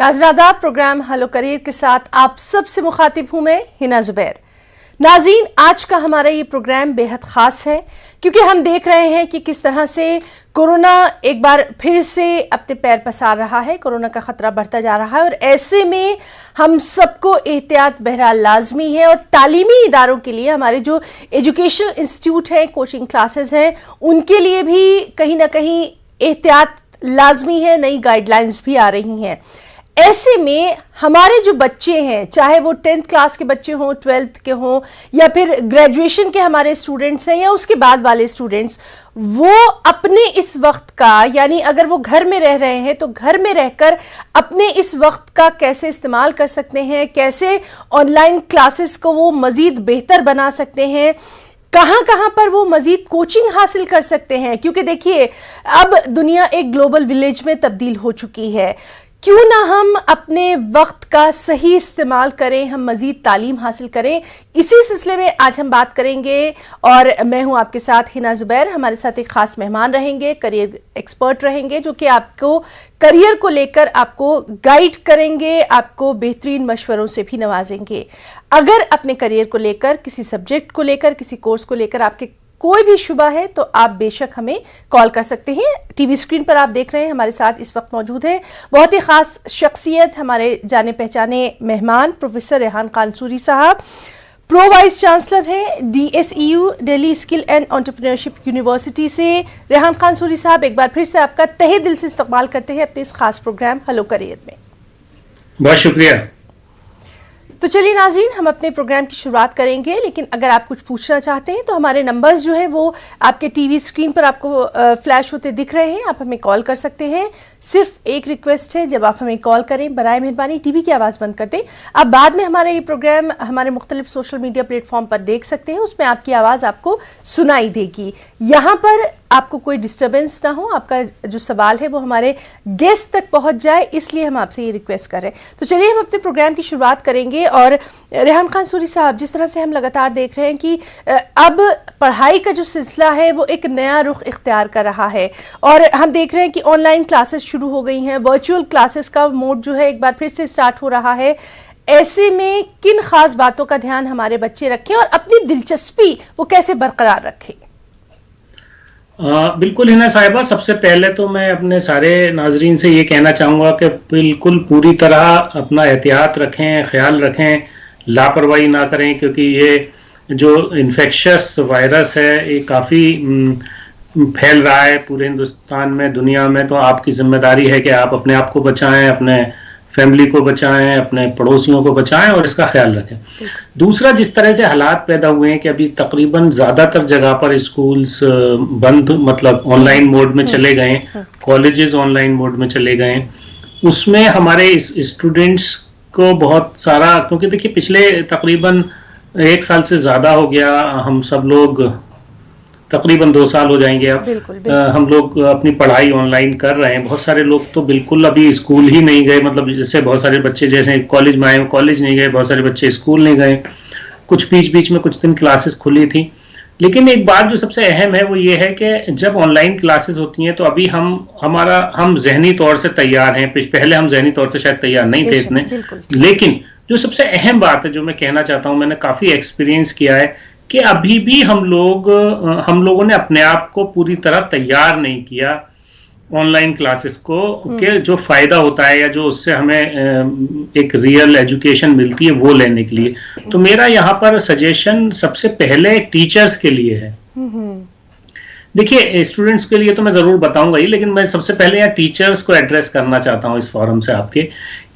नाज़रीन, programme hello career के साथ आप सबसे मुखातिब हूं मैं हिना जुबैर। नाज़रीन, आज का हमारा ये प्रोग्राम बेहद ख़ास है क्योंकि हम देख रहे हैं कि किस तरह से कोरोना एक बार फिर से अपने पैर पसार रहा है। कोरोना का ख़तरा बढ़ता जा रहा है और ऐसे में हम सबको एहतियात बहरहाल लाजमी है और तालीमी इदारों के लिए हमारे जो एजुकेशनल इंस्टीट्यूट हैं, कोचिंग क्लासेस हैं, उनके लिए भी कहीं ना कहीं एहतियात लाजमी है। नई गाइडलाइंस भी आ रही हैं। ऐसे में हमारे जो बच्चे हैं, चाहे वो 10th क्लास के बच्चे हों, 12th के हों या फिर ग्रेजुएशन के हमारे स्टूडेंट्स हैं या उसके बाद वाले स्टूडेंट्स, वो अपने इस वक्त का, यानी अगर वो घर में रह रहे हैं तो घर में रहकर अपने इस वक्त का कैसे इस्तेमाल कर सकते हैं, कैसे ऑनलाइन क्लासेस को वो मज़ीद बेहतर बना सकते हैं, कहाँ कहाँ पर वो मज़ीद कोचिंग हासिल कर सकते हैं। क्योंकि देखिए, अब दुनिया एक ग्लोबल विलेज में तब्दील हो चुकी है। क्यों ना हम अपने वक्त का सही इस्तेमाल करें, हम मज़ीद तालीम हासिल करें। इसी सिलसिले में आज हम बात करेंगे और मैं हूं आपके साथ हिना जुबैर। हमारे साथ एक ख़ास मेहमान रहेंगे, करियर एक्सपर्ट रहेंगे, जो कि आपको करियर को लेकर आपको गाइड करेंगे, आपको बेहतरीन मशवरों से भी नवाजेंगे। अगर अपने करियर को लेकर, किसी सब्जेक्ट को लेकर, किसी कोर्स को लेकर आपके कोई भी शुबा है तो आप बेशक हमें कॉल कर सकते हैं। टीवी स्क्रीन पर आप देख रहे हैं, हमारे साथ इस वक्त मौजूद है बहुत ही ख़ास शख्सियत, हमारे जाने पहचाने मेहमान, प्रोफेसर रेहान कानसूरी साहब, प्रो वाइस चांसलर हैं DSEU Delhi skill and entrepreneurship university से। रेहान कानसूरी साहब, एक बार फिर से आपका तहे दिल से इस्तकबाल करते हैं अपने इस खास प्रोग्राम हेलो करियर में। बहुत शुक्रिया। तो चलिए नाज़रीन, हम अपने प्रोग्राम की शुरुआत करेंगे, लेकिन अगर आप कुछ पूछना चाहते हैं तो हमारे नंबर्स जो हैं वो आपके टीवी स्क्रीन पर आपको फ्लैश होते दिख रहे हैं। आप हमें कॉल कर सकते हैं। सिर्फ एक रिक्वेस्ट है, जब आप हमें कॉल करें बराए मेहरबानी टीवी की आवाज़ बंद कर दें। आप बाद में हमारा ये प्रोग्राम हमारे मुख्तलिफ सोशल मीडिया प्लेटफॉर्म पर देख सकते हैं, उसमें आपकी आवाज़ आपको सुनाई देगी। यहाँ पर आपको कोई डिस्टर्बेंस ना हो, आपका जो सवाल है वो हमारे गेस्ट तक पहुंच जाए, इसलिए हम आपसे ये रिक्वेस्ट कर रहे हैं। तो चलिए हम अपने प्रोग्राम की शुरुआत करेंगे। और रेहान कानसूरी साहब, जिस तरह से हम लगातार देख रहे हैं कि अब पढ़ाई का जो सिलसिला है वो एक नया रुख इख्तियार कर रहा है और हम देख रहे हैं कि ऑनलाइन क्लासेस शुरू हो गई हैं, वर्चुअल क्लासेस का मोड जो है एक बार फिर से स्टार्ट हो रहा है। ऐसे में किन खास बातों का ध्यान हमारे बच्चे रखें और अपनी दिलचस्पी वो कैसे बरकरार रखें? बिल्कुल हिना साहिबा, सबसे पहले तो मैं अपने सारे नाजरीन से ये कहना चाहूँगा कि बिल्कुल पूरी तरह अपना एहतियात रखें, ख्याल रखें, लापरवाही ना करें, क्योंकि ये जो इन्फेक्शस वायरस है ये काफ़ी फैल रहा है पूरे हिंदुस्तान में, दुनिया में। तो आपकी जिम्मेदारी है कि आप अपने आप को बचाएं, अपने फैमिली को बचाएं, अपने पड़ोसियों को बचाएं और इसका ख्याल रखें। दूसरा, जिस तरह से हालात पैदा हुए हैं कि अभी तकरीबन ज़्यादातर जगह पर स्कूल्स बंद, मतलब ऑनलाइन मोड में चले गए, कॉलेजेस ऑनलाइन मोड में चले गए, उसमें हमारे स्टूडेंट्स को बहुत सारा, क्योंकि देखिए पिछले तकरीबन 1 साल से ज़्यादा हो गया, हम सब लोग तकरीबन 2 साल हो जाएंगे अब, हम लोग अपनी पढ़ाई ऑनलाइन कर रहे हैं। बहुत सारे लोग तो बिल्कुल अभी स्कूल ही नहीं गए, मतलब जैसे बहुत सारे बच्चे जैसे कॉलेज में आए कॉलेज नहीं गए, बहुत सारे बच्चे स्कूल नहीं गए, कुछ बीच में कुछ दिन क्लासेस खुली थी। लेकिन एक बात जो सबसे अहम है वो ये है कि जब ऑनलाइन क्लासेस होती हैं तो अभी हम जहनी तौर से तैयार हैं। पहले हम जहनी तौर से शायद तैयार नहीं थे इतने, लेकिन जो सबसे अहम बात है जो मैं कहना चाहता हूँ, मैंने काफ़ी एक्सपीरियंस किया है कि अभी भी हम लोगों ने अपने आप को पूरी तरह तैयार नहीं किया ऑनलाइन क्लासेस को, कि जो फायदा होता है या जो उससे हमें एक रियल एजुकेशन मिलती है वो लेने के लिए। तो मेरा यहाँ पर सजेशन सबसे पहले टीचर्स के लिए है। देखिए, स्टूडेंट्स के लिए तो मैं जरूर बताऊंगा ही, लेकिन मैं सबसे पहले यहाँ टीचर्स को एड्रेस करना चाहता हूँ इस फोरम से आपके,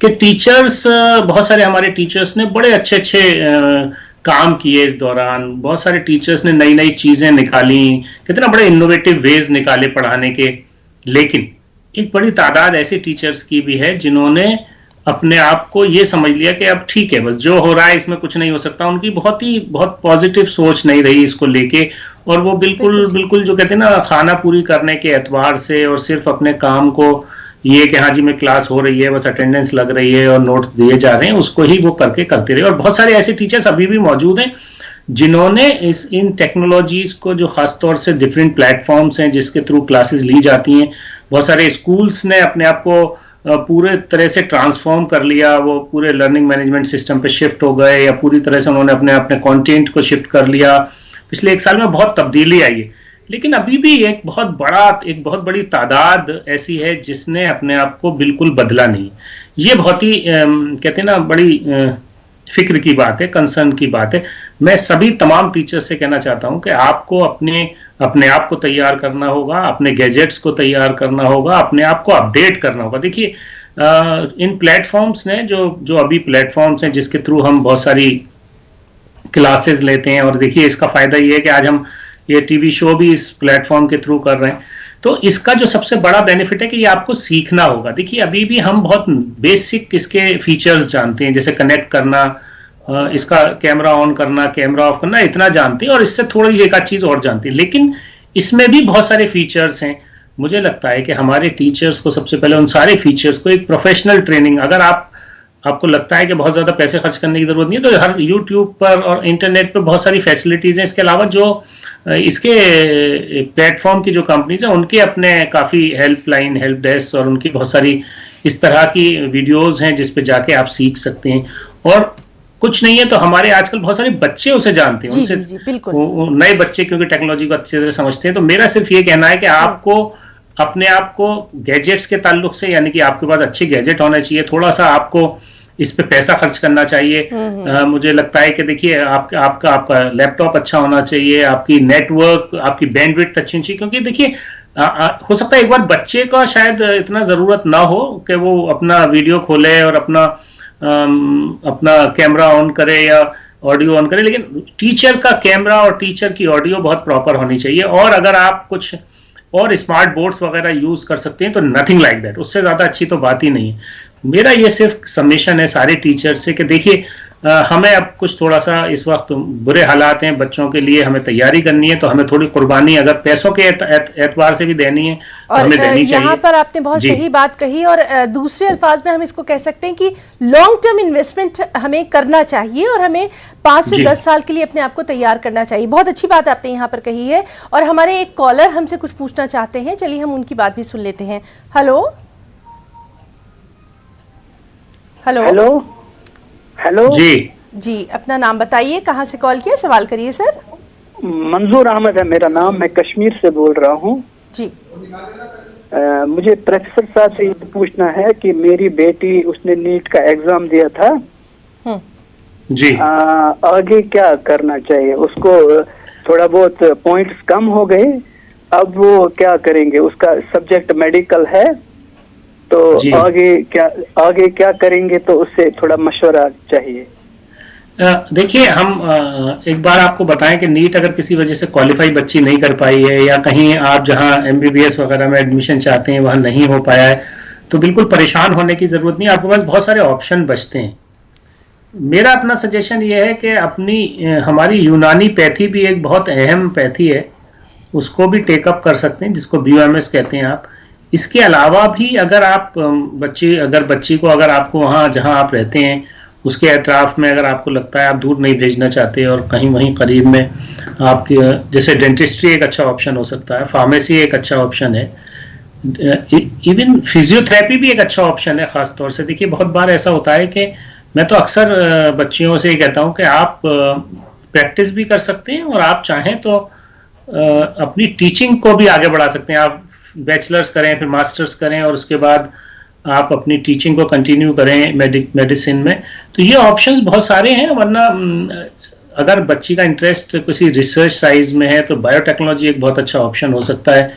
कि टीचर्स, बहुत सारे हमारे टीचर्स ने बड़े अच्छे काम किए इस दौरान। बहुत सारे टीचर्स ने नई चीजें निकाली, कितना बड़े इनोवेटिव वेज निकाले पढ़ाने के। लेकिन एक बड़ी तादाद ऐसे टीचर्स की भी है जिन्होंने अपने आप को ये समझ लिया कि अब ठीक है, बस जो हो रहा है इसमें कुछ नहीं हो सकता। उनकी बहुत पॉजिटिव सोच नहीं रही इसको लेके, और वो बिल्कुल जो कहते हैं ना, खाना पूरी करने के एतबार से और सिर्फ अपने काम को ये कि हाँ जी मैं क्लास हो रही है, बस अटेंडेंस लग रही है और नोट्स दिए जा रहे हैं, उसको ही वो करते रहे। और बहुत सारे ऐसे टीचर्स अभी भी मौजूद हैं जिन्होंने इन टेक्नोलॉजीज को, जो खासतौर से डिफरेंट प्लेटफॉर्म्स हैं जिसके थ्रू क्लासेस ली जाती हैं, बहुत सारे स्कूल्स ने अपने आप को पूरे तरह से ट्रांसफॉर्म कर लिया, वो पूरे लर्निंग मैनेजमेंट सिस्टम पे शिफ्ट हो गए, या पूरी तरह से उन्होंने अपने अपने कंटेंट को शिफ्ट कर लिया। पिछले 1 साल में बहुत तब्दीली आई है, लेकिन अभी भी एक बहुत बड़ी तादाद ऐसी है जिसने अपने आप को बिल्कुल बदला नहीं। ये बहुत ही कहते हैं ना, बड़ी फिक्र की बात है, कंसर्न की बात है। मैं सभी तमाम टीचर्स से कहना चाहता हूं कि आपको अपने आप को तैयार करना होगा, अपने गैजेट्स को तैयार करना होगा, अपने आप को अपडेट करना होगा। देखिए इन प्लेटफॉर्म्स ने जो अभी प्लेटफॉर्म्स हैं जिसके थ्रू हम बहुत सारी क्लासेस लेते हैं, और देखिए इसका फायदा ये है कि आज हम ये टीवी शो भी इस प्लेटफॉर्म के थ्रू कर रहे हैं, तो इसका जो सबसे बड़ा बेनिफिट है कि ये आपको सीखना होगा। देखिए अभी भी हम बहुत बेसिक इसके फीचर्स जानते हैं, जैसे कनेक्ट करना, इसका कैमरा ऑन करना, कैमरा ऑफ करना, इतना जानते हैं, और इससे थोड़ी एक आध चीज और जानते हैं। लेकिन इसमें भी बहुत सारे फीचर्स हैं। मुझे लगता है कि हमारे टीचर्स को सबसे पहले उन सारे फीचर्स को एक प्रोफेशनल ट्रेनिंग, अगर आपको लगता है कि बहुत ज्यादा पैसे खर्च करने की जरूरत नहीं है, तो हर यूट्यूब पर और इंटरनेट पर बहुत सारी फैसिलिटीज हैं। इसके अलावा जो इसके प्लेटफॉर्म की जो कंपनीज हैं, उनके अपने काफी हेल्पलाइन, हेल्प डेस्क, और उनकी बहुत सारी इस तरह की वीडियोस हैं जिस पे जाके आप सीख सकते हैं। और कुछ नहीं है तो हमारे आजकल बहुत सारे बच्चे उसे जानते हैं, उनसे नए बच्चे क्योंकि टेक्नोलॉजी को अच्छी तरह समझते हैं। तो मेरा सिर्फ ये कहना है कि आपको अपने आप को गैजेट्स के ताल्लुक से, यानी कि आपके पास अच्छे गैजेट होने चाहिए, थोड़ा सा आपको इस पे पैसा खर्च करना चाहिए। मुझे लगता है कि देखिए आपका लैपटॉप अच्छा होना चाहिए, आपकी नेटवर्क, आपकी बैंडविड्थ अच्छी होनी चाहिए, क्योंकि देखिए हो सकता है एक बार बच्चे का शायद इतना जरूरत ना हो कि वो अपना वीडियो खोले और अपना कैमरा ऑन करे या ऑडियो ऑन करे, लेकिन टीचर का कैमरा और टीचर की ऑडियो बहुत प्रॉपर होनी चाहिए। और अगर आप कुछ और स्मार्ट बोर्ड्स वगैरह यूज कर सकते हैं तो नथिंग लाइक दैट, उससे ज्यादा अच्छी तो बात ही नहीं है। मेरा ये सिर्फ सबमिशन है सारे टीचर्स से कि देखिए हमें अब कुछ थोड़ा सा इस वक्त बुरे हालात हैं, बच्चों के लिए हमें तैयारी करनी है, तो हमें थोड़ी कुर्बानी अगर पैसों के एतबार से भी देनी है तो हमें देनी चाहिए। यहाँ पर आपने बहुत सही बात कही, और दूसरे अल्फाज में हम इसको कह सकते हैं कि लॉन्ग टर्म इन्वेस्टमेंट हमें करना चाहिए, और हमें 5 से 10 साल के लिए अपने आप को तैयार करना चाहिए। बहुत अच्छी बात आपने यहाँ पर कही है। और हमारे एक कॉलर हमसे कुछ पूछना चाहते हैं, चलिए हम उनकी बात भी सुन लेते हैं। हेलो हेलो हेलो हेलो जी, अपना नाम बताइए, कहाँ से कॉल किया, सवाल करिए सर। मंजूर अहमद है मेरा नाम, मैं कश्मीर से बोल रहा हूँ जी। मुझे प्रोफेसर साहब से ये पूछना है कि मेरी बेटी, उसने नीट का एग्जाम दिया था जी, आगे क्या करना चाहिए उसको? थोड़ा बहुत पॉइंट्स कम हो गए, अब वो क्या करेंगे? उसका सब्जेक्ट मेडिकल है, तो आगे क्या करेंगे? तो उससे थोड़ा मशवरा चाहिए। देखिए हम एक बार आपको बताएं कि नीट अगर किसी वजह से क्वालिफाई बच्ची नहीं कर पाई है, या कहीं आप जहां एमबीबीएस वगैरह में एडमिशन चाहते हैं वहां नहीं हो पाया है, तो बिल्कुल परेशान होने की जरूरत नहीं। आपके पास बहुत सारे ऑप्शन बचते हैं। मेरा अपना सजेशन ये है कि हमारी यूनानी पैथी भी एक बहुत अहम पैथी है, उसको भी टेकअप कर सकते हैं, जिसको बीओएमएस कहते हैं आप। इसके अलावा भी अगर आप बच्ची को अगर आपको वहाँ जहाँ आप रहते हैं उसके अतराफ में अगर आपको लगता है आप दूर नहीं भेजना चाहते, और कहीं वहीं करीब में आपके, जैसे डेंटिस्ट्री एक अच्छा ऑप्शन हो सकता है, फार्मेसी एक अच्छा ऑप्शन है, इवन फिजियोथेरेपी भी एक अच्छा ऑप्शन है। खास तौर से देखिए बहुत बार ऐसा होता है कि मैं तो अक्सर बच्चियों से कहता हूँ कि आप प्रैक्टिस भी कर सकते हैं, और आप चाहें तो अपनी टीचिंग को भी आगे बढ़ा सकते हैं। आप बैचलर्स करें, फिर मास्टर्स करें, और उसके बाद आप अपनी टीचिंग को कंटिन्यू करें मेडिसिन में। तो ये ऑप्शंस बहुत सारे हैं। वरना अगर बच्ची का इंटरेस्ट किसी रिसर्च साइज में है तो बायोटेक्नोलॉजी एक बहुत अच्छा ऑप्शन हो सकता है।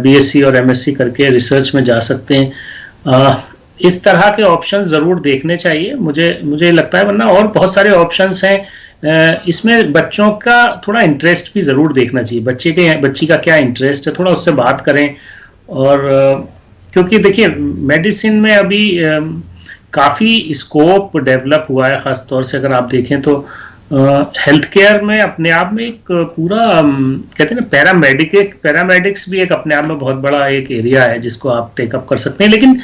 बीएससी और एमएससी करके रिसर्च में जा सकते हैं। इस तरह के ऑप्शंस जरूर देखने चाहिए, मुझे लगता है। वरना और बहुत सारे ऑप्शंस हैं, इसमें बच्चों का थोड़ा इंटरेस्ट भी जरूर देखना चाहिए। बच्ची का क्या इंटरेस्ट है, थोड़ा उससे बात करें। और क्योंकि देखिए मेडिसिन में अभी काफ़ी स्कोप डेवलप हुआ है, ख़ास तौर से अगर आप देखें तो हेल्थ केयर में अपने आप में एक पूरा कहते हैं ना पैरामेडिक्स भी एक अपने आप में बहुत बड़ा एक एरिया है जिसको आप टेकअप कर सकते हैं। लेकिन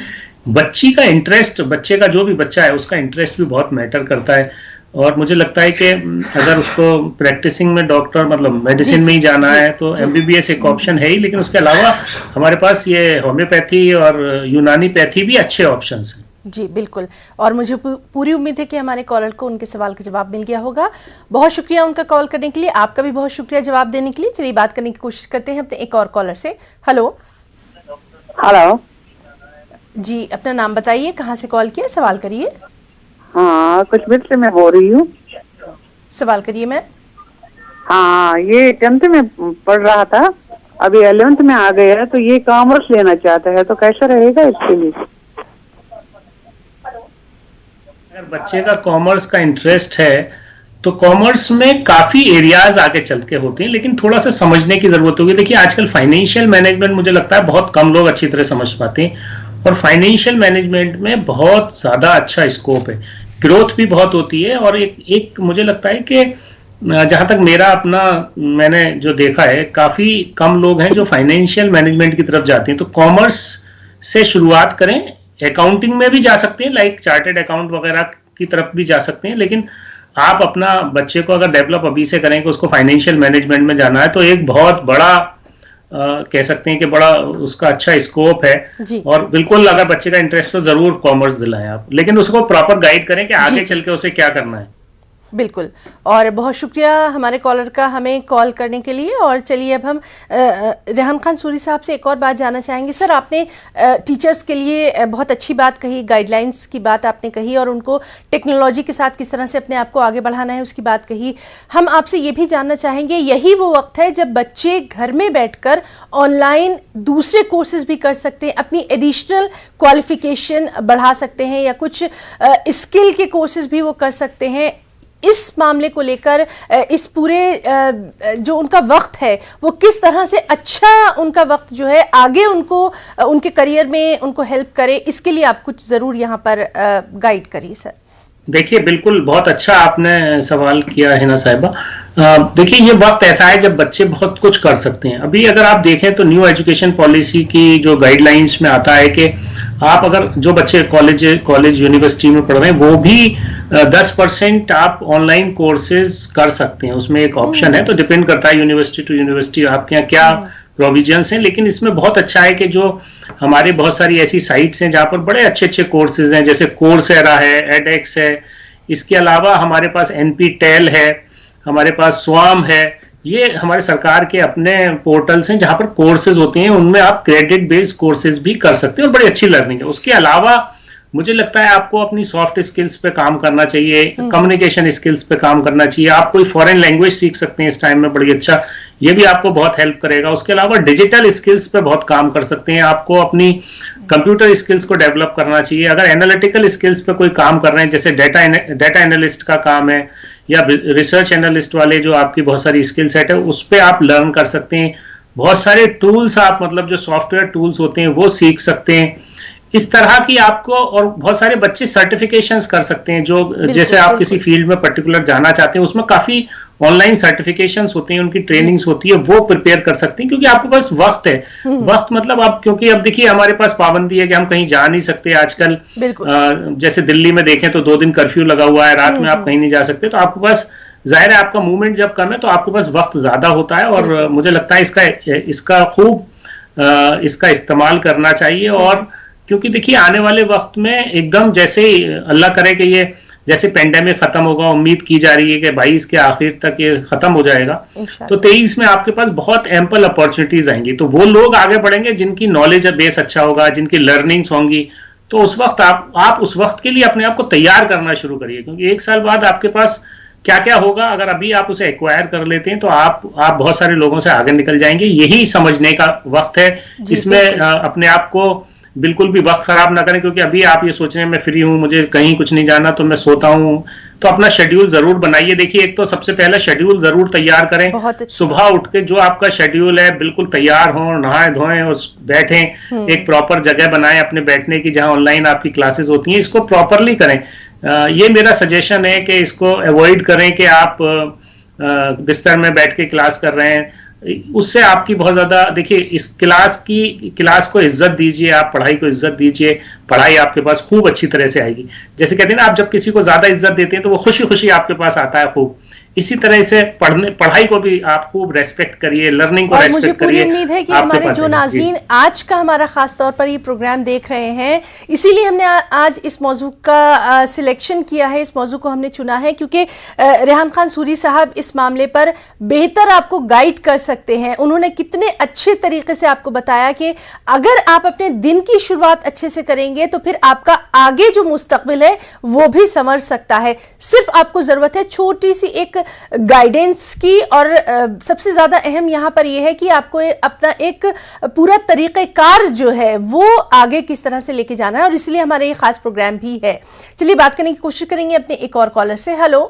बच्ची का इंटरेस्ट, बच्चे का जो भी बच्चा है उसका इंटरेस्ट भी बहुत मैटर करता है। और मुझे लगता है कि अगर उसको प्रैक्टिसिंग में डॉक्टर मतलब मेडिसिन में ही जाना है तो एमबीबीएस एक ऑप्शन है ही, लेकिन उसके अलावा हमारे पास ये होम्योपैथी और यूनानी पैथी भी अच्छे ऑप्शंस हैं। जी बिल्कुल, और मुझे पूरी उम्मीद है कि हमारे कॉलर को उनके सवाल का जवाब मिल गया होगा। बहुत शुक्रिया उनका कॉल करने के लिए, आपका भी बहुत शुक्रिया जवाब देने के लिए। चलिए बात करने की कोशिश करते हैं अपने एक और कॉलर से। हेलो। हेलो जी, अपना नाम बताइए, कहाँ से कॉल किया, सवाल करिए। हाँ, कुछ मिनट से मैं बोल रही हूँ। सवाल करिए मैम। हाँ, ये 10th में पढ़ रहा था, अभी 11th में आ गया, तो ये कॉमर्स लेना चाहता है, तो कैसा रहेगा इसके लिए? अगर बच्चे का कॉमर्स का इंटरेस्ट है तो कॉमर्स में काफी एरियाज आगे चल के होते हैं, लेकिन थोड़ा सा समझने की जरूरत होगी। देखिए आजकल फाइनेंशियल मैनेजमेंट मुझे लगता है बहुत कम लोग अच्छी तरह समझ पाते हैं, और फाइनेंशियल मैनेजमेंट में बहुत ज्यादा अच्छा स्कोप है, ग्रोथ भी बहुत होती है। और एक मुझे लगता है कि जहां तक मेरा अपना मैंने जो देखा है, काफी कम लोग हैं जो फाइनेंशियल मैनेजमेंट की तरफ जाते हैं। तो कॉमर्स से शुरुआत करें, अकाउंटिंग में भी जा सकते हैं, लाइक चार्टेड अकाउंट वगैरह की तरफ भी जा सकते हैं, लेकिन आप अपना बच्चे को अगर डेवलप अभी से करें कि उसको फाइनेंशियल मैनेजमेंट में जाना है, तो एक बहुत बड़ा कह सकते हैं कि बड़ा उसका अच्छा स्कोप है। और बिल्कुल अगर बच्चे का इंटरेस्ट हो जरूर कॉमर्स दिलाएं आप, लेकिन उसको प्रॉपर गाइड करें कि आगे चल के उसे क्या करना है। बिल्कुल, और बहुत शुक्रिया हमारे कॉलर का हमें कॉल करने के लिए। और चलिए अब हम रेहान खान सूरी साहब से एक और बात जानना चाहेंगे। सर, आपने टीचर्स के लिए बहुत अच्छी बात कही, गाइडलाइंस की बात आपने कही, और उनको टेक्नोलॉजी के साथ किस तरह से अपने आप को आगे बढ़ाना है उसकी बात कही। हम आपसे ये भी जानना चाहेंगे, यही वो वक्त है जब बच्चे घर में बैठकर ऑनलाइन दूसरे कोर्सेज भी कर सकते हैं, अपनी एडिशनल क्वालिफिकेशन बढ़ा सकते हैं, या कुछ स्किल के कोर्सेज भी वो कर सकते हैं। इस मामले को लेकर इस पूरे जो उनका वक्त है वो किस तरह से अच्छा उनका वक्त जो है आगे उनको उनके करियर में उनको हेल्प करे, इसके लिए आप कुछ जरूर यहाँ पर गाइड करिए सर। देखिए बिल्कुल बहुत अच्छा आपने सवाल किया है ना साहिबा। देखिए ये वक्त ऐसा है जब बच्चे बहुत कुछ कर सकते हैं। अभी अगर आप देखें तो न्यू एजुकेशन पॉलिसी की जो गाइडलाइंस में आता है कि आप अगर जो बच्चे कॉलेज यूनिवर्सिटी में पढ़ रहे हैं वो भी 10% आप ऑनलाइन कोर्सेज कर सकते हैं, उसमें एक ऑप्शन है। तो डिपेंड करता है यूनिवर्सिटी टू यूनिवर्सिटी आपके यहाँ क्या प्रोविजंस हैं, लेकिन इसमें बहुत अच्छा है कि जो हमारे बहुत सारी ऐसी साइट्स हैं जहाँ पर बड़े अच्छे अच्छे कोर्सेज हैं, जैसे कोर्सेरा है, एडेक्स है, इसके अलावा हमारे पास NPTEL है, हमारे पास स्वाम है। ये हमारे सरकार के अपने पोर्टल्स हैं जहां पर कोर्सेज होते हैं, उनमें आप क्रेडिट बेस्ड कोर्सेज भी कर सकते हैं और बड़ी अच्छी लर्निंग है। उसके अलावा मुझे लगता है आपको अपनी सॉफ्ट स्किल्स पे काम करना चाहिए, कम्युनिकेशन स्किल्स पे काम करना चाहिए। आप कोई फॉरेन लैंग्वेज सीख सकते हैं इस टाइम में, बड़ी अच्छा, ये भी आपको बहुत हेल्प करेगा। उसके अलावा डिजिटल स्किल्स पे बहुत काम कर सकते हैं, आपको अपनी कंप्यूटर स्किल्स को डेवलप करना चाहिए। अगर एनालिटिकल स्किल्स पे कोई काम कर रहे हैं, जैसे डेटा एनालिस्ट का काम है या रिसर्च एनालिस्ट वाले जो आपकी बहुत सारी स्किल सेट है, उस पर आप लर्न कर सकते हैं। बहुत सारे टूल्स आप मतलब जो सॉफ्टवेयर टूल्स होते हैं वो सीख सकते हैं। इस तरह की आपको, और बहुत सारे बच्चे सर्टिफिकेशंस कर सकते हैं, जो जैसे आप किसी फील्ड में पर्टिकुलर जाना चाहते हैं, उसमें काफी ऑनलाइन सर्टिफिकेशंस होती हैं, उनकी ट्रेनिंग्स होती है, वो प्रिपेयर कर सकते हैं, क्योंकि आपके पास वक्त है। वक्त मतलब आप, क्योंकि अब देखिए हमारे पास पाबंदी है कि हम कहीं जा नहीं सकते आजकल। जैसे दिल्ली में देखें तो 2 दिन कर्फ्यू लगा हुआ है, रात में आप कहीं नहीं जा सकते, तो आपके पास जाहिर है आपका मूवमेंट जब कम है तो आपके पास वक्त ज्यादा होता है। और मुझे लगता है इसका खूब इसका इस्तेमाल करना चाहिए। और क्योंकि देखिए आने वाले वक्त में एकदम जैसे ही अल्लाह करे कि ये जैसे पेंडेमिक खत्म होगा, उम्मीद की जा रही है कि 22 के आखिर तक ये खत्म हो जाएगा, तो 23 में आपके पास बहुत एम्पल अपॉर्चुनिटीज आएंगी। तो वो लोग आगे बढ़ेंगे जिनकी नॉलेज बेस अच्छा होगा, जिनकी लर्निंग्स होंगी। तो उस वक्त आप उस वक्त के लिए अपने आप को तैयार करना शुरू करिए, क्योंकि 1 साल बाद आपके पास क्या क्या होगा, अगर अभी आप उसे एक्वायर कर लेते हैं तो आप बहुत सारे लोगों से आगे निकल जाएंगे। यही समझने का वक्त है। इसमें अपने आप को बिल्कुल भी वक्त खराब ना करें, क्योंकि अभी आप ये सोच रहे हैं मैं फ्री हूं, मुझे कहीं कुछ नहीं जाना, तो मैं सोता हूं। तो अपना शेड्यूल जरूर बनाइए। देखिए एक तो सबसे पहला शेड्यूल जरूर तैयार करें। सुबह उठ के जो आपका शेड्यूल है बिल्कुल तैयार हो, नहाए धोएं और बैठें। एक प्रॉपर जगह बनाएं अपने बैठने की, जहां ऑनलाइन आपकी क्लासेस होती हैं, इसको प्रॉपरली करें। ये मेरा सजेशन है कि इसको अवॉइड करें कि आप बिस्तर में बैठ के क्लास कर रहे हैं। उससे आपकी बहुत ज्यादा, देखिए इस क्लास को इज्जत दीजिए, आप पढ़ाई को इज्जत दीजिए, पढ़ाई आपके पास खूब अच्छी तरह से आएगी। जैसे कहते हैं ना, आप जब किसी को ज्यादा इज्जत देते हैं तो वो खुशी खुशी आपके पास आता है खूब। इसी तरह से पढ़ाई को भी आप खूब रेस्पेक्ट करिए, लर्निंग को रेस्पेक्ट करिए। मुझे पूरी उम्मीद है कि हमारे जो नाज़रीन आज का हमारा खास तौर पर ये प्रोग्राम देख रहे हैं, इसीलिए हमने आज इस मौजू का सिलेक्शन किया है, इस मौजू को हमने चुना है क्योंकि रेहान खान सूरी साहब इस मामले पर बेहतर आपको गाइड कर सकते हैं। उन्होंने कितने अच्छे तरीके से आपको बताया कि अगर आप अपने दिन की शुरुआत अच्छे से करेंगे तो फिर आपका आगे जो मुस्तकबिल है वो भी संवर सकता है। सिर्फ आपको जरूरत है छोटी सी एक गाइडेंस की, और सबसे ज्यादा अहम यहां पर यह है कि आपको अपना एक पूरा तरीक़ेकार जो है वो आगे किस तरह से लेके जाना है, और इसलिए हमारा ये खास प्रोग्राम भी है। चलिए बात करने की कोशिश करेंगे अपने एक और कॉलर से। हेलो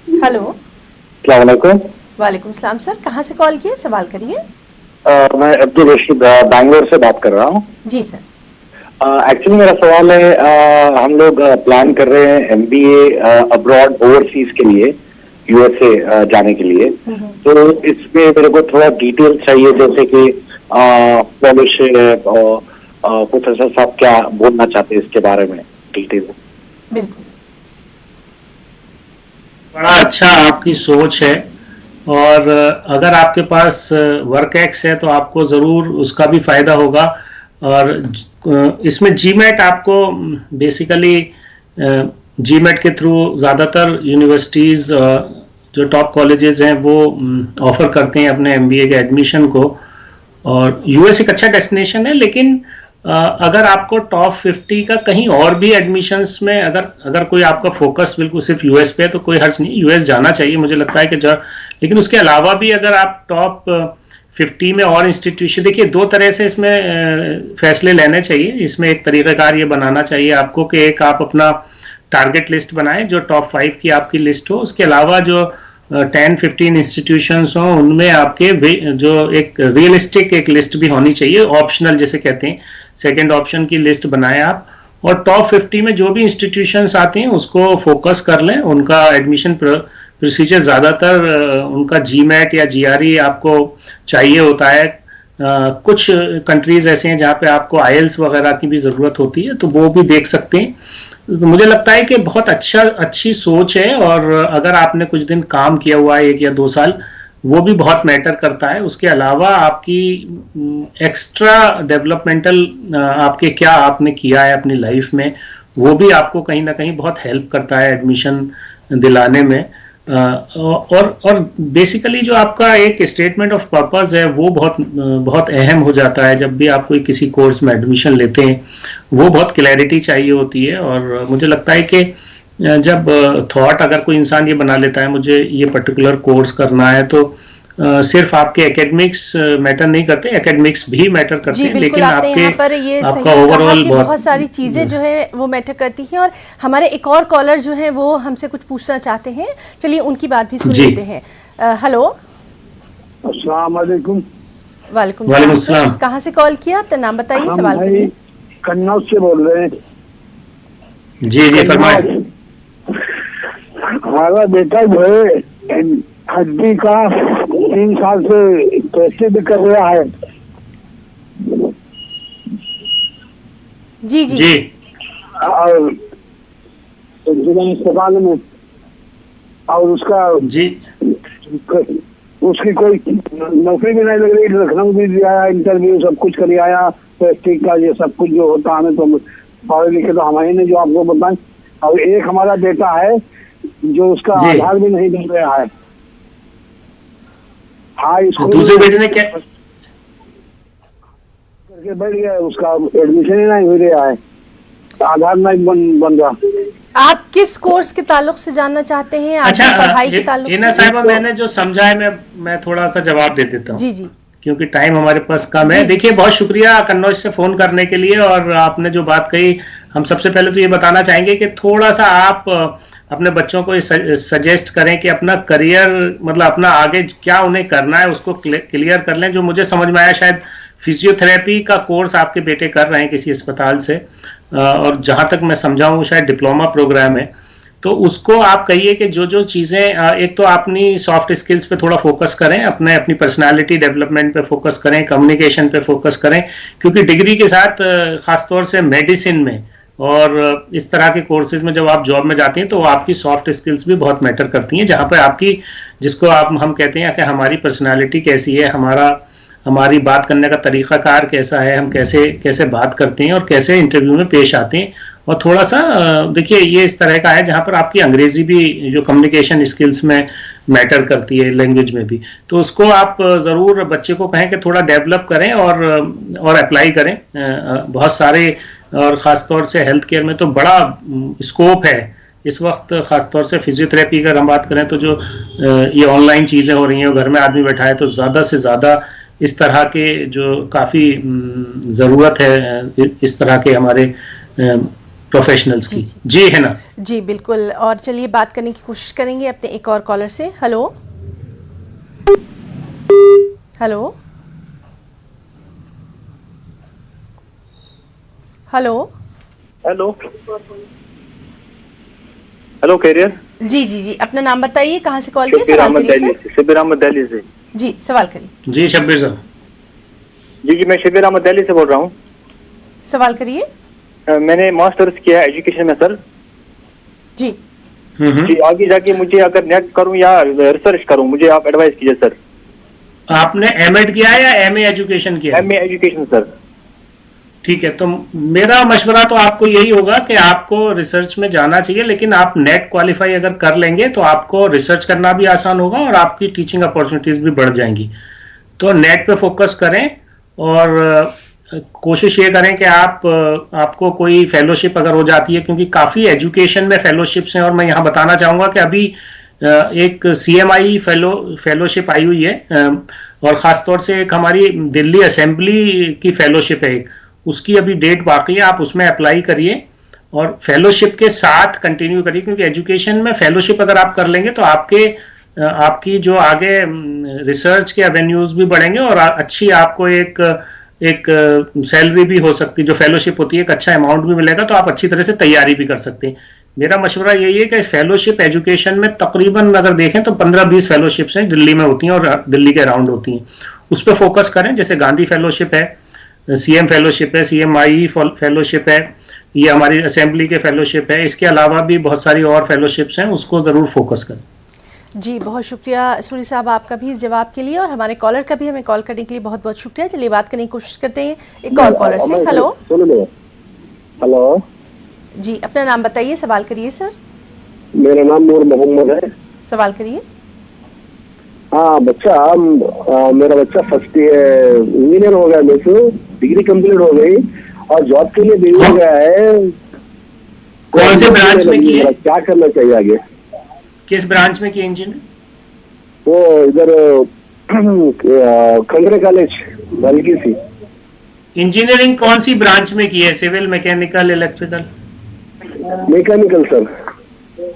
हेलो, अस्सलाम वालेकुम। वालेकुम सलाम सर, कहां से कॉल किए, सवाल करिए। मैं अब्दुल रशीद बैंगलोर से बात कर रहा हूँ। जी सर। एक्चुअली मेरा सवाल है, हम लोग प्लान कर रहे हैं MBA अब्रॉड ओवरसीज के लिए, USA जाने के लिए। तो इसमें मेरे को थोड़ा डिटेल चाहिए, जैसे कि स्कॉलरशिप और प्रोफेसर साहब क्या बोलना चाहते हैं इसके बारे में डिटेल। बिल्कुल, बड़ा अच्छा आपकी सोच है, और अगर आपके पास वर्क एक्स है तो आपको जरूर उसका भी फायदा होगा। और इसमें GMAT आपको बेसिकली GMAT के थ्रू ज़्यादातर यूनिवर्सिटीज़ जो टॉप कॉलेजेस हैं वो ऑफर करते हैं अपने MBA के एडमिशन को। और US एक अच्छा डेस्टिनेशन है, लेकिन अगर आपको टॉप 50 का कहीं और भी एडमिशन्स में अगर कोई आपका फोकस बिल्कुल सिर्फ US पे है तो कोई हर्ज नहीं, US जाना चाहिए मुझे लगता है कि लेकिन उसके अलावा भी अगर आप टॉप 50 में और इंस्टीट्यूशन, देखिए दो तरह से इसमें फैसले लेने चाहिए। इसमें एक तरीक़ाकार ये बनाना चाहिए आपको कि एक आप अपना टारगेट लिस्ट बनाएं जो टॉप 5 की आपकी लिस्ट हो, उसके अलावा जो 10-15 इंस्टीट्यूशंस हों उनमें आपके जो एक रियलिस्टिक एक लिस्ट भी होनी चाहिए, ऑप्शनल जिसे कहते हैं, सेकेंड ऑप्शन की लिस्ट बनाएं आप। और टॉप 50 में जो भी इंस्टीट्यूशंस आते हैं उसको फोकस कर लें। उनका एडमिशन प्रोसीजर ज़्यादातर उनका GMAT या GRE आपको चाहिए होता है। कुछ कंट्रीज ऐसे हैं जहाँ पे आपको IELTS वगैरह की भी ज़रूरत होती है, तो वो भी देख सकते हैं। तो मुझे लगता है कि बहुत अच्छी सोच है, और अगर आपने कुछ दिन काम किया हुआ है 1 या 2 साल, वो भी बहुत मैटर करता है। उसके अलावा आपकी एक्स्ट्रा डेवलपमेंटल आपके क्या आपने किया है अपनी लाइफ में, वो भी आपको कहीं ना कहीं बहुत हेल्प करता है एडमिशन दिलाने में। और बेसिकली जो आपका एक स्टेटमेंट ऑफ पर्पस है वो बहुत अहम हो जाता है जब भी आप कोई किसी कोर्स में एडमिशन लेते हैं, वो बहुत क्लैरिटी चाहिए होती है। और मुझे लगता है कि जब थॉट अगर कोई इंसान ये बना लेता है मुझे ये पर्टिकुलर कोर्स करना है, तो सिर्फ आपके एकेडमिक्स मैटर नहीं करते, एकेडमिक्स भी मैटर करते हैं, लेकिन आपका ओवरऑल बहुत सारी चीजें जो है वो मैटर करती हैं। और हमारे एक और कॉलर जो है वो हमसे कुछ पूछना चाहते हैं, चलिए उनकी बात भी सुन लेते हैं। हेलो, अस्सलाम वालेकुम। वालेकुम सलाम। कहाँ से कॉल किया, अपना नाम बताइए, सवाल करिए। कन्नौज से बोल रहे हैं। जी फरमाइए। हमारा बेटा जो है हड्डी का 3 साल से टेस्ट भी कर रहा है। जी और जिला अस्पताल में, और उसका उसकी कोई नौकरी भी नहीं लग रही। लखनऊ भी दिया, इंटरव्यू सब कुछ कर आया, टेस्टिंग का ये सब कुछ जो होता है, तो पढ़े लिखे तो हमारे ने जो आपको बताएं। और एक हमारा बेटा है जो उसका आधार भी नहीं बन रहा है। हाँ, स्कूल दूसरे बेटे ने क्या करके बैठ गया, उसका एडमिशन ही नहीं हो रहा है, आधार नहीं बन रहा। आप किस कोर्स के ताल्लुक से जानना चाहते हैं? अच्छा, पढ़ाई के ताल्लुक से? साहिबा, मैंने जो समझा है मैं थोड़ा सा जवाब दे देता हूँ। जी क्योंकि टाइम हमारे पास कम है। देखिए, बहुत शुक्रिया कन्नौज से फोन करने के लिए। और आपने जो बात कही, हम सबसे पहले तो ये बताना चाहेंगे कि थोड़ा सा आप अपने बच्चों को सजेस्ट करें कि अपना करियर, मतलब अपना आगे क्या उन्हें करना है उसको क्लियर कर लें। जो मुझे समझ में आया, शायद फिजियोथेरेपी का कोर्स आपके बेटे कर रहे हैं किसी अस्पताल से, और जहां तक मैं समझा हूँ शायद डिप्लोमा प्रोग्राम है। तो उसको आप कहिए कि जो जो चीज़ें, एक तो अपनी सॉफ्ट स्किल्स पे थोड़ा फोकस करें, अपनी पर्सनालिटी डेवलपमेंट पे फोकस करें, कम्युनिकेशन पे फोकस करें, क्योंकि डिग्री के साथ खासतौर से मेडिसिन में और इस तरह के कोर्सेज में जब आप जॉब में जाती हैं तो आपकी सॉफ्ट स्किल्स भी बहुत मैटर करती हैं, जहाँ पे आपकी, जिसको हम कहते हैं कि हमारी पर्सनालिटी कैसी है, हमारी बात करने का तरीक़ाकार कैसा है, हम कैसे कैसे बात करते हैं और कैसे इंटरव्यू में पेश आते हैं। और थोड़ा सा देखिए ये इस तरह का है जहाँ पर आपकी अंग्रेजी भी जो कम्युनिकेशन स्किल्स में मैटर करती है, लैंग्वेज में भी, तो उसको आप ज़रूर बच्चे को कहें कि थोड़ा डेवलप करें और अप्लाई करें। बहुत सारे, और ख़ासतौर से हेल्थ केयर में तो बड़ा स्कोप है इस वक्त, ख़ासतौर से फिजियोथेरेपी अगर हम बात करें तो जो ये ऑनलाइन चीज़ें हो रही हैं, घर में आदमी बैठा है, तो ज़्यादा से ज़्यादा इस तरह के जो काफ़ी ज़रूरत है इस तरह के हमारे प्रोफेशनल्स की। जी है ना? जी बिल्कुल। और चलिए बात करने की कोशिश करेंगे अपने एक और कॉलर से। Hello hello hello hello hello career. जी जी जी, अपना नाम बताइए, कहाँ से कॉल किए, शब्बीर सवाल अहमद करिए दिल्ली सर। से। शब्बीर अहमद दिल्ली से। जी सवाल करिए। जी शब्बीर साहब। जी मैं शब्बीर अहमद दिल्ली से बोल रहा हूँ। सवाल करिए। मैंने मास्टर्स किया एजुकेशन में सर। जी जी आगे जाके मुझे अगर नेट करूँ या रिसर्च करूँ, मुझे आप एडवाइस कीजिए सर। आपने एमएड किया है या एमए एजुकेशन किया? MA education sir. ठीक है, तो मेरा मशवरा तो आपको यही होगा कि आपको रिसर्च में जाना चाहिए, लेकिन आप नेट क्वालिफाई अगर कर लेंगे तो आपको रिसर्च करना भी आसान होगा और आपकी टीचिंग अपॉर्चुनिटीज भी बढ़ जाएंगी। तो नेट पे फोकस करें और कोशिश ये करें कि आपको कोई फेलोशिप अगर हो जाती है, क्योंकि काफ़ी एजुकेशन में फेलोशिप्स हैं, और मैं यहाँ बताना चाहूँगा कि अभी एक CMI फेलोशिप आई हुई है, और ख़ासतौर से एक हमारी दिल्ली असेंबली की फेलोशिप है, उसकी अभी डेट बाकी है, आप उसमें अप्लाई करिए और फेलोशिप के साथ कंटिन्यू करिए, क्योंकि एजुकेशन में फेलोशिप अगर आप कर लेंगे तो आपकी जो आगे रिसर्च के एवेन्यूज भी बढ़ेंगे और अच्छी आपको एक सैलरी भी हो सकती है, जो फेलोशिप होती है एक अच्छा अमाउंट भी मिलेगा, तो आप अच्छी तरह से तैयारी भी कर सकते हैं। मेरा मशवरा यही है कि फेलोशिप एजुकेशन में तकरीबन अगर देखें तो 15-20 फेलोशिप्स हैं दिल्ली में होती हैं और दिल्ली के अराउंड होती हैं, उस पर फोकस करें। जैसे गांधी फेलोशिप है, CM फेलोशिप है, CMI फेलोशिप है, ये हमारी असेंबली के फेलोशिप है, इसके अलावा भी बहुत सारी और फेलोशिप्स हैं, उसको ज़रूर फोकस करें। जी बहुत शुक्रिया सूरी साहब आपका भी इस जवाब के लिए, और हमारे कॉलर का भी हमें कॉल करने के लिए बहुत बहुत शुक्रिया। चलिए बात करने की कोशिश करते हैं एक और कॉलर से। हेलो हेलो जी, अपना नाम बताइए, सवाल करिए सर। मेरा नाम नूर मोहम्मद है। सवाल करिए। हाँ मेरा बच्चा फर्स्ट इंजीनियर हो गया, मेरे डिग्री कंप्लीट हो गई और जॉब के लिए भेजा गया है। कौन से ब्रांच में की है? क्या करना चाहिए आगे? किस ब्रांच में की इंजीनियर? वो इधर खंडरे कॉलेज बल्कि सी। इंजीनियरिंग कौन सी ब्रांच में की है? Civil, mechanical, electrical? Mechanical sir.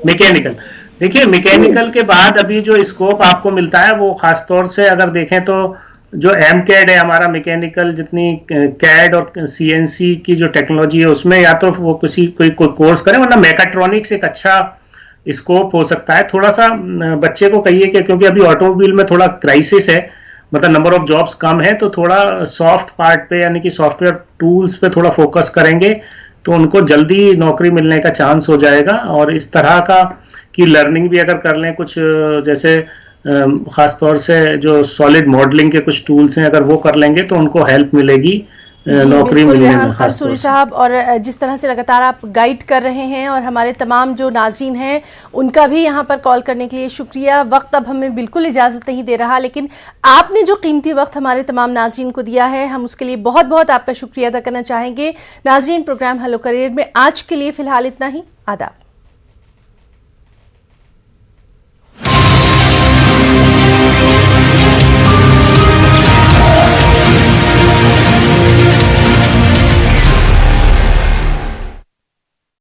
Mechanical. देखिए मैकेनिकल के बाद अभी जो स्कोप आपको मिलता है वो खासतौर से अगर देखें तो जो MCAD है हमारा मैकेनिकल, जितनी CAD और CNC की जो टेक्नोलॉजी है उसमें या तो वो कोई कोर्स करें, वरना मैकाट्रॉनिक्स एक अच्छा स्कोप हो सकता है। थोड़ा सा बच्चे को कहिए कि क्योंकि अभी ऑटोमोबाइल में थोड़ा क्राइसिस है, मतलब नंबर ऑफ जॉब्स कम है, तो थोड़ा सॉफ्ट पार्ट पे यानी कि सॉफ्टवेयर टूल्स पे थोड़ा फोकस करेंगे तो उनको जल्दी नौकरी मिलने का चांस हो जाएगा। और इस तरह की लर्निंग भी अगर कर लें, कुछ जैसे खासतौर से जो सॉलिड मॉडलिंग के कुछ टूल्स हैं, अगर वो कर लेंगे तो उनको हेल्प मिलेगी नौकरी मिलने में खास सूरी साहब। और जिस तरह से लगातार आप गाइड कर रहे हैं और हमारे तमाम जो नाज़रीन हैं उनका भी यहाँ पर कॉल करने के लिए शुक्रिया। वक्त अब हमें बिल्कुल इजाज़त नहीं दे रहा, लेकिन आपने जो कीमती वक्त हमारे तमाम नाज़रीन को दिया है, हम उसके लिए बहुत बहुत आपका शुक्रिया अदा करना चाहेंगे। नाज़रीन, प्रोग्राम हेलो करियर में आज के लिए फ़िलहाल इतना ही। आदाब।